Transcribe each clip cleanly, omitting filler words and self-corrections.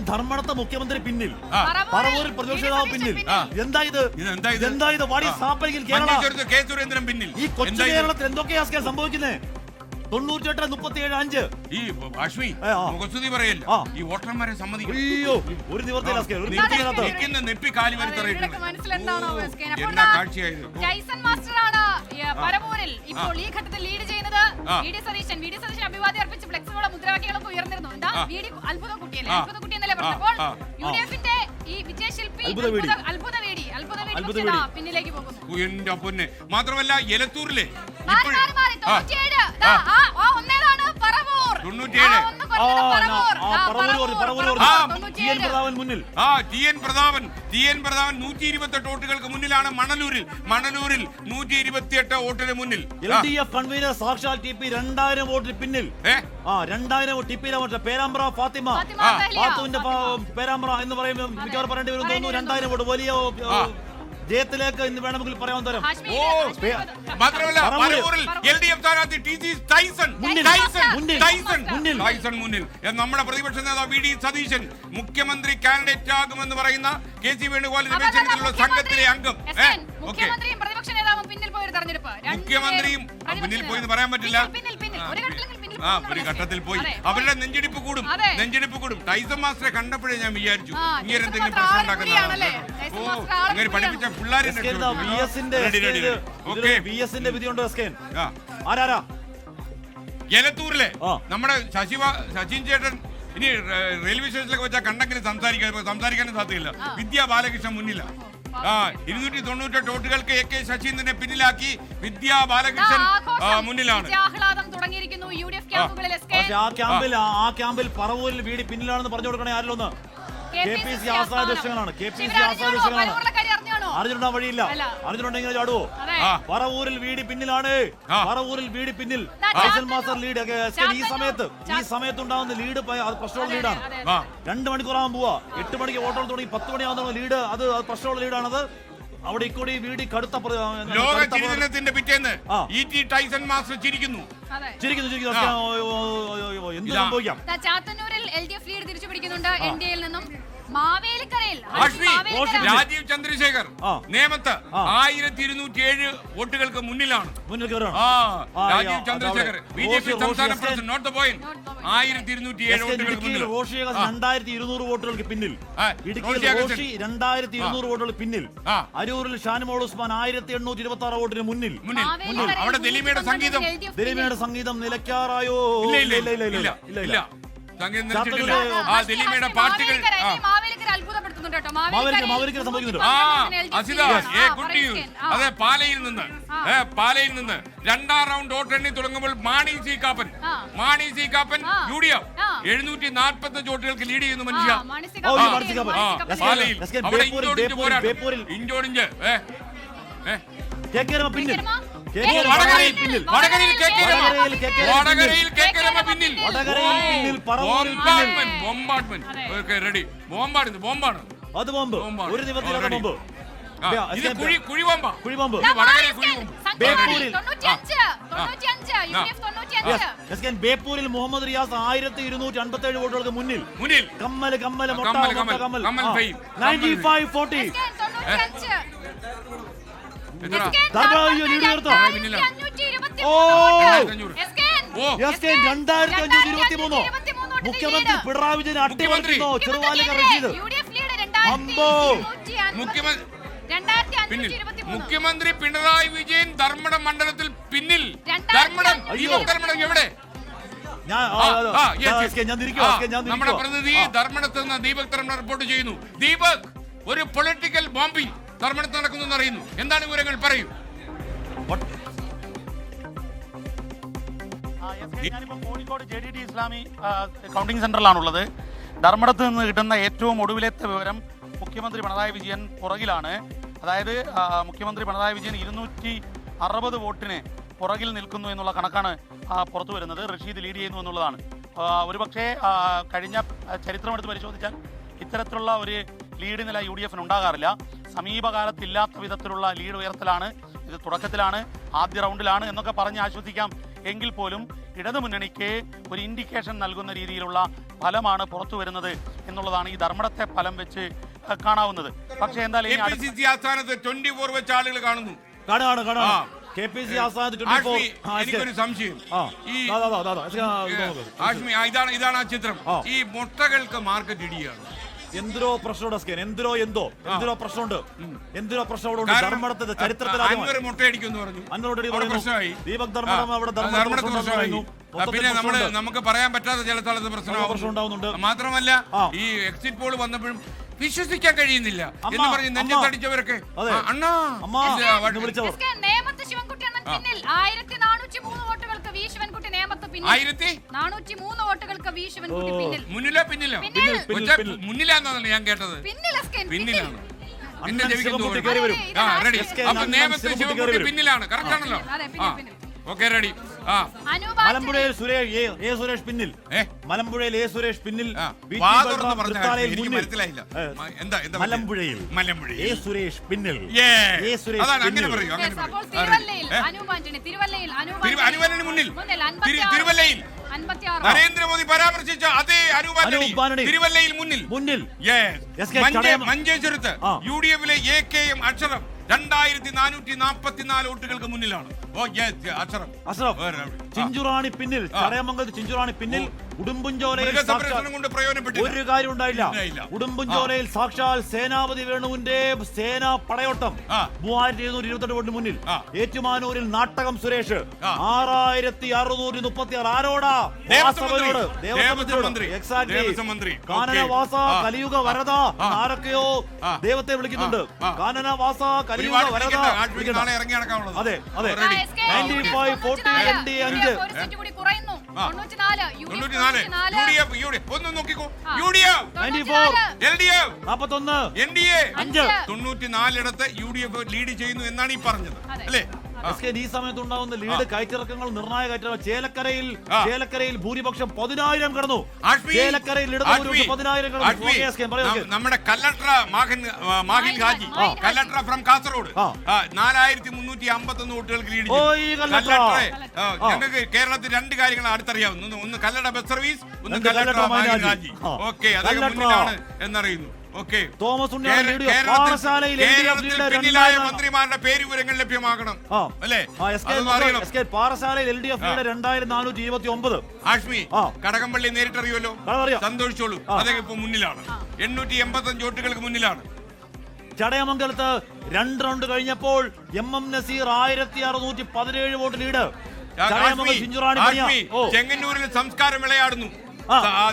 ധർമ്മടത്തെ മുഖ്യമന്ത്രി പിന്നിൽ, പറവൂരിൽ പ്രതിപക്ഷ നേതാവ് പിന്നിൽ. എന്താ ഇത്? വാടി സാപ്പയിൽ കേരള പിന്നിൽ. ഈ കൊച്ചു കേരളത്തിൽ എന്തൊക്കെയാ സംഭവിക്കുന്നത്? 98-37-5 ഈ അശ്വി മുഖസ്തുതി പറയല്ല, ഈ വോട്ടർമാരെ സമ്മതിക്കും. ഒരു നിവർത്തിയില്ല, നെപ്പി കാലി വരുത്തറിയിട്ടുണ്ട്. എന്താ കാഴ്ചയായത്? ജൈസൺ മാസ്റ്ററാണ് പരവൂരിൽ ഇപ്പോൾ ഈ ഘട്ടത്തിൽ ലീഡ് ചെയ്യുന്നത്. വി ഡി സതീശൻ അഭിവാദ്യം അർപ്പിച്ച് ഫ്ലെക്സുകളും മുദ്രാവാക്യങ്ങളൊക്കെ ഉയർന്നിരുന്നു. എന്താ അത്ഭുത കുട്ടിയല്ലേ, അത്ഭുത കുട്ടി എന്നല്ലേ പറഞ്ഞപ്പോൾ UDF-ന്റെ ഈ വിജയശില്പി അത്ഭുത വേടി പിന്നിലേക്ക് പോകുന്നു. എന്റെ പൊന്നെ, മാത്രമല്ല എലത്തൂരിലെ ടി.എൻ. പ്രതാപൻ 128 വോട്ടുകൾക്ക് മുന്നിലാണ്. മണലൂരിൽ 128 വോട്ടിന് മുന്നിൽ. LDF കൺവീനർ സാക്ഷാൽ TP 2000 വോട്ടിന് പിന്നിൽ. 2000 TP പേരാമ്പ്ര ഫാത്തുവിന്റെ പേരാമ്പ്ര എന്ന് പറയുമ്പോൾ മിക്കവാറും പറയേണ്ടി വരും തോന്നുന്നു. 2000 വോട്ട് വലിയ ജയത്തിലേക്ക് എന്ന് വേണമെങ്കിൽ പറയാൻ തരം. മാത്രമല്ല LDF സ്ഥാനാർത്ഥി ടൈസൺ മുന്നിൽ. നമ്മുടെ പ്രതിപക്ഷ നേതാവ് വി ഡി സതീശൻ മുഖ്യമന്ത്രി കാൻഡിഡേറ്റ് ആകുമെന്ന് പറയുന്ന KC വേണുഗോപാലിന്റെ നേതൃത്വത്തിലുള്ള സംഘത്തിലെ അംഗം. മുഖ്യമന്ത്രിയും പ്രതിപക്ഷ നേതാവും പിന്നിൽ പോയി തെരഞ്ഞെടുപ്പ്. മുഖ്യമന്ത്രിയും പിന്നിൽ പോയി എന്ന് പറയാൻ പറ്റില്ല. ഒരു ഘട്ടത്തിൽ പോയി അവരുടെ നെഞ്ചിടിപ്പ് കൂടും. ടൈസൺ മാസ്റ്ററെ കണ്ടപ്പോഴേ ഞാൻ വിചാരിച്ചു ഇങ്ങനെ എന്തെങ്കിലും പ്രശ്നം ഉണ്ടാക്കുന്നതാണ്. അങ്ങനെ പഠിപ്പിച്ച പിള്ളേരെ എലത്തൂരിലെ നമ്മുടെ ശശിൻ ചേട്ടൻ ഇനി റെയിൽവേ സ്റ്റേഷനിലൊക്കെ വെച്ചാൽ കണ്ടെങ്കിലും സംസാരിക്കാനും സാധ്യതയില്ല. വിദ്യാ ബാലകൃഷ്ണൻ മുന്നില്ല. 298 വോട്ടുകൾക്ക് AK ശശീന്ദ്രനെ പിന്നിലാക്കി വിദ്യാ ബാലകൃഷ്ണൻ മുന്നിലാണ്. ആ ക്യാമ്പിൽ പറവൂരിൽ വീട് പിന്നിലാണെന്ന് പറഞ്ഞു കൊടുക്കണേ. ആരിലൊന്ന് KPC ആസാദൃശ്യങ്ങളാണ്. അറിഞ്ഞിട്ടുണ്ടാ വഴിയില്ല. അറിഞ്ഞിട്ടുണ്ടെങ്കിൽ ചാടുവോ? പറവൂരിൽ വീട് പിന്നിലാണ്. പറവൂരിൽ വീട് പിന്നിൽ മാസ്റ്റർ ലീഡ്. ഈ സമയത്തുണ്ടാവുന്ന ലീഡ് പ്രശ്നമുള്ള ലീഡാണ്. 2 മണിക്കൂറാകാൻ പോവാ. 8 മണിക്ക് വോട്ടോൾ തുടങ്ങി 10 മണിയാവുന്ന ലീഡ്. അത് പ്രശ്നമുള്ള ലീഡാണത്. അവിടെ ഇക്കൂടി വീട് കടുത്ത ലോക ചിരിദിനത്തിന്റെ പിറ്റേന്ന് ടൈസൺ മാസ്റ്റർ ചിരിക്കുന്നു. എന്ത് സംഭവിക്കാം? ചാത്തന്നൂരിൽ LDF ലീഡ് തിരിച്ചു പിടിക്കുന്നുണ്ട്. NDAയിൽ നിന്നും രാജീവ് ചന്ദ്രശേഖർ നേമത്ത് 1207 വോട്ടുകൾക്ക് മുന്നിലാണ്. രാജീവ് ചന്ദ്രശേഖർ BJP സംസ്ഥാന പ്രസിഡന്റ്, നോട്ട് ദ പോയിന്റ്. 1207 വോട്ടുകൾക്ക് മുന്നിൽ. 2200 വോട്ടുകൾക്ക് പിന്നിൽ. 2200 വോട്ടുകൾക്ക് പിന്നിൽ. അരൂരിൽ ഷാനിമോൾ ഉസ്മാൻ 1826 വോട്ടിന് മുന്നിൽ. അവിടെ ദിലീമയുടെ സംഗീതം നിലയ്ക്കാറായോ? ഇല്ല. ദിലീമയുടെ പാട്ടുകൾ അതെ. പാലയിൽ നിന്ന് 2ാം റൗണ്ട് വോട്ടെണ്ണി തുടങ്ങുമ്പോൾ മാണി സി കാപ്പൻ UDF 745 വോട്ടുകൾക്ക് ലീഡ് ചെയ്യുന്നു. മനുഷ്യ പാലയിൽ അവിടെ ഇഞ്ചോടിഞ്ച് പോരാട്ടം. ഇഞ്ചോടിഞ്ച് വടകരയിൽ പിന്നിൽ. റെഡി. ബോംബാണ്. അത് ബോംബ്. ഒരു നിവർത്തിയില്ലാത്ത ബോംബ്. കുഴിബോംബ്. ബേപ്പൂരിൽ മുഹമ്മദ് റിയാസ് 1257 വോട്ടുകൾക്ക് മുന്നിൽ. കമ്മല് 95-40. മുഖ്യമന്ത്രി പിണറായി വിജയൻ അട്ടിമറിക്കുന്നു. ചെറുവാലിക റഷീദ്. മുഖ്യമന്ത്രി പിണറായി വിജയൻ ധർമ്മടം മണ്ഡലത്തിൽ പിന്നിൽ. ധർമ്മടം എവിടെ? നമ്മുടെ പ്രതിനിധി ധർമ്മടത്ത് നിന്ന് ദീപക് ധർമ്മടം റിപ്പോർട്ട് ചെയ്യുന്നു. ദീപക്, ഒരു പൊളിറ്റിക്കൽ ബോംബിംഗ് ധർമ്മടത്ത് നടക്കുന്നു അറിയുന്നു. എന്താണ് വിവരങ്ങൾ? പറയൂ. ഞാനിപ്പോൾ കോഴിക്കോട് JDT ഇസ്ലാമി കൗണ്ടിംഗ് സെന്ററിലാണുള്ളത്. ധർമ്മടത്ത് നിന്ന് കിട്ടുന്ന ഏറ്റവും ഒടുവിലത്തെ വിവരം മുഖ്യമന്ത്രി പിണറായി വിജയൻ പുറകിലാണ്. അതായത് മുഖ്യമന്ത്രി പിണറായി വിജയൻ 260 വോട്ടിന് പുറകിൽ നിൽക്കുന്നു എന്നുള്ള കണക്കാണ് പുറത്തു വരുന്നത്. റഷീദ് ലീഡ് ചെയ്യുന്നു എന്നുള്ളതാണ്. ഒരുപക്ഷെ കഴിഞ്ഞ ചരിത്രമെടുത്ത് പരിശോധിച്ചാൽ ഇത്തരത്തിലുള്ള ഒരു ലീഡ് നില UDF ഉണ്ടാകാറില്ല. സമീപകാലത്തില്ലാത്ത വിധത്തിലുള്ള ലീഡ് ഉയർത്തലാണ്. ഇത് തുടക്കത്തിലാണ്, ആദ്യ റൗണ്ടിലാണ് എന്നൊക്കെ പറഞ്ഞ് ആശ്വസിക്കാം എങ്കിൽ പോലും ഇടതുമുന്നണിക്ക് ഒരു ഇൻഡിക്കേഷൻ നൽകുന്ന രീതിയിലുള്ള ഫലമാണ് പുറത്തു വരുന്നത് എന്നുള്ളതാണ് ഈ ധർമ്മടത്തെ ഫലം വെച്ച് കാണാവുന്നത്. പക്ഷേ എന്തായാലും APCC ആസ്ഥാനത്ത് 24 വെച്ച് ആളുകൾ കാണുന്നു. KPC ആസ്ഥാനത്ത് എനിക്കൊരു സംശയം, ആഷ്മി ഇതാണ് ആ ചിത്രം. ഈ മുട്ടകൾക്ക് മാർക്കറ്റ് ഇടിയാണ്. എന്തിനോ പ്രശ്നമുണ്ട്, എന്തിനോ പ്രശ്നമുണ്ട്, ധർമ്മടത്തിന്റെ ചരിത്രത്തിൽ മുട്ടയടിക്കുന്നു പറഞ്ഞു. ദീപക് ധർമ്മടം അവിടെ പിന്നെ നമുക്ക് പറയാൻ പറ്റാത്ത ചില സ്ഥലത്ത് പ്രശ്നം ഉണ്ടാവുന്നുണ്ട്. മാത്രമല്ല ഈ എക്സിറ്റ് പോൾ വന്നപ്പോഴും വിശ്വസിക്കാൻ കഴിയുന്നില്ല എന്ന് പറഞ്ഞ് നെഞ്ചത്തടിച്ചവരൊക്കെ അണ്ണാ നേമത്ത് ശിവൻകുട്ടി അണ്ണൻ പിന്നിൽ 1403 വോട്ടുകൾക്ക് വി ശിവൻകുട്ടി നേമത്ത് പിന്നിൽ 1403 വോട്ടുകൾക്ക് വി ശിവൻകുട്ടി പിന്നിൽ. മുന്നിലോ മുന്നിലാന്നാണ് ഞാൻ കേട്ടത്. പിന്നിലാണ്. എന്റെ നേമത്ത് ശിവൻകുട്ടി പിന്നിലാണ്. കറക്റ്റ് ആണല്ലോ. Okay ready. മലമ്പുഴയിൽ സുരേഷ് പിന്നിൽ, മലമ്പുഴയിൽ സുരേഷ് പിന്നിൽ, മലമ്പുഴയിൽ സുരേഷ് പിന്നിൽ. തിരുവല്ലയിൽ നരേന്ദ്രമോദി പരാമർശിച്ച അതേ അനുപാലി തിരുവല്ലയിൽ മുന്നിൽ. മഞ്ചേശ്വരത്ത് UDF-ലെ AKM അക്ഷരം 2444 വോട്ടുകൾക്ക് മുന്നിലാണ്. ചിഞ്ചുറാണി പിന്നിൽ, ചടയമംഗലത്ത് ചിഞ്ചുറാണി പിന്നിൽ. ഉടുമ്പുംചോലയിൽ ഒരു കാര്യം ഉണ്ടായില്ല. ഉടുമ്പുംചോലയിൽ സാക്ഷാൽ സേനാപതി വേണുവിന്റെ സേനാ പടയോട്ടം 3228 വോട്ടിന് മുന്നിൽ. ഏറ്റുമാനൂരിൽ നാട്ടകം സുരേഷ് 6636. ആരോടാ? കാനനവാസ കലിയുഗ വരദ. ആരൊക്കെയോ ദൈവത്തെ വിളിക്കുന്നുണ്ട്. കാനനവാസ കലിയുഗ വരദ. അതെ 95 40 85. ഒന്ന് നോക്കിക്കോ. UDF 94 UDF ലീഡ് ചെയ്യുന്നു എന്നാണ് ഈ പറഞ്ഞത് അല്ലേ? ഈ സമയത്ത് ഉണ്ടാവുന്ന ലീഡ് കയറ്റിറക്കങ്ങൾ നിർണായക ചേലക്കരയിൽ ഭൂരിപക്ഷം 10,000 കടന്നു. ചേലക്കരയിൽ 10,000 കടന്നു. നമ്മുടെ കല്ലട്ര മാഹിൻ ഹാജി, കല്ലട്ര ഫ്രം കാസർഗോഡ് 4351 വോട്ടുകൾക്ക് ലീഡ് ചെയ്തു. ഞങ്ങൾക്ക് കേരളത്തിൽ 2 കാര്യങ്ങൾ അടുത്തറിയാവുന്നു. ഒന്ന് കല്ലട ബസ് സർവീസ്, ഒന്ന് കല്ലട്ര മാഹിൻ ഹാജി. ഓക്കെ, അദ്ദേഹം മുന്നിലാണ് എന്നറിയുന്നു. പിന്നിലായ മന്ത്രിമാരുടെ പേരുവിവരങ്ങൾ ലഭ്യമാകണം അല്ലേ? പാറശാലയിൽ LDF 2429. ആഷ്മി കടകംപള്ളി നേരിട്ടറിയുമല്ലോ, സന്തോഷിച്ചോളൂ. അദ്ദേഹം ഇപ്പൊ മുന്നിലാണ്, 885 വോട്ടുകൾക്ക് മുന്നിലാണ്. ചടയമംഗലത്ത് 2 റൗണ്ട് കഴിഞ്ഞപ്പോൾ MM നസീർ 1617 വോട്ട് ലീഡ്. ചെങ്ങന്നൂരിൽ സംസ്കാരം വിളയാടുന്നു.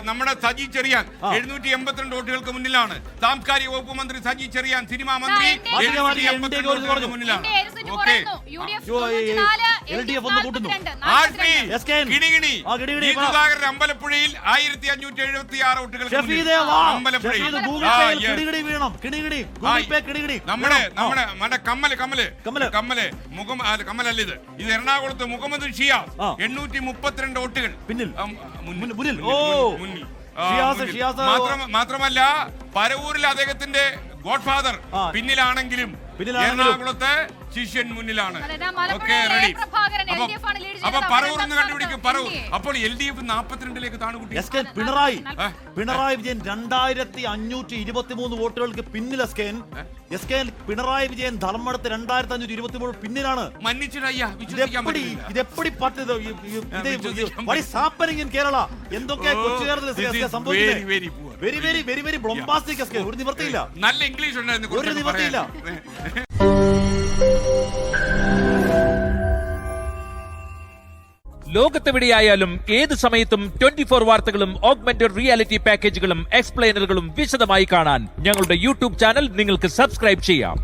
നമ്മുടെ സജി ചെറിയാൻ 782 വോട്ടുകൾക്ക് മുന്നിലാണ്. സാംസ്കാരിക വകുപ്പ് മന്ത്രി സജി ചെറിയാൻ, സിനിമാ മന്ത്രി 782 വോട്ടുകൾക്ക് മുന്നിലാണ്. അമ്പലപ്പുഴയിൽ 1576 വോട്ടുകൾക്ക് നമ്മുടെ കമ്മലല്ല ഇത് എറണാകുളത്ത് മുഹമ്മദ് ഷിയാസ് 832 വോട്ടുകൾ മുന്നിൽ. മാത്രമല്ല പരവൂരിൽ അദ്ദേഹത്തിന്റെ ഗോഡ്ഫാദർ പിന്നിലാണെങ്കിലും എറണാകുളത്ത് ശിഷ്യൻ മുന്നിലാണ്. Okay ready. അപ്പൊ പറവൂർ ഒന്ന് കണ്ടുപിടിക്കും. പറവൂർ അപ്പോൾ LDF 42ലേക്ക് താണുകൂട്ടി. പിണറായി വിജയൻ 2523 വോട്ടുകൾക്ക് പിന്നിൽ. പിണറായി വിജയൻ ധർമ്മടത്ത് 2523 പിന്നിലാണ്. മന്നിച്ചിടയ്യ, വിശ്വസിക്കാൻ പറ്റില്ല. ഇതെപ്പടി പറ്റത്? കേരള എന്തൊക്കെയാ കൊച്ചു കേരളത്തിൽ സംഭവിക്കുന്നത്? Very very very very bombastic. ഒരു നിവർത്തിയില്ല. നല്ല ഇംഗ്ലീഷ് ഉണ്ടായിരുന്നു, ഒരു നിവർത്തിയില്ല. ലോകത്തെവിടെയായാലും ഏത് സമയത്തും 24 വാർത്തകളും ഓഗ്മെന്റഡ് റിയാലിറ്റി പാക്കേജുകളും എക്സ്പ്ലെയിനറുകളും വിശദമായി കാണാൻ ഞങ്ങളുടെ YouTube ചാനൽ നിങ്ങൾക്ക് സബ്സ്ക്രൈബ് ചെയ്യാം.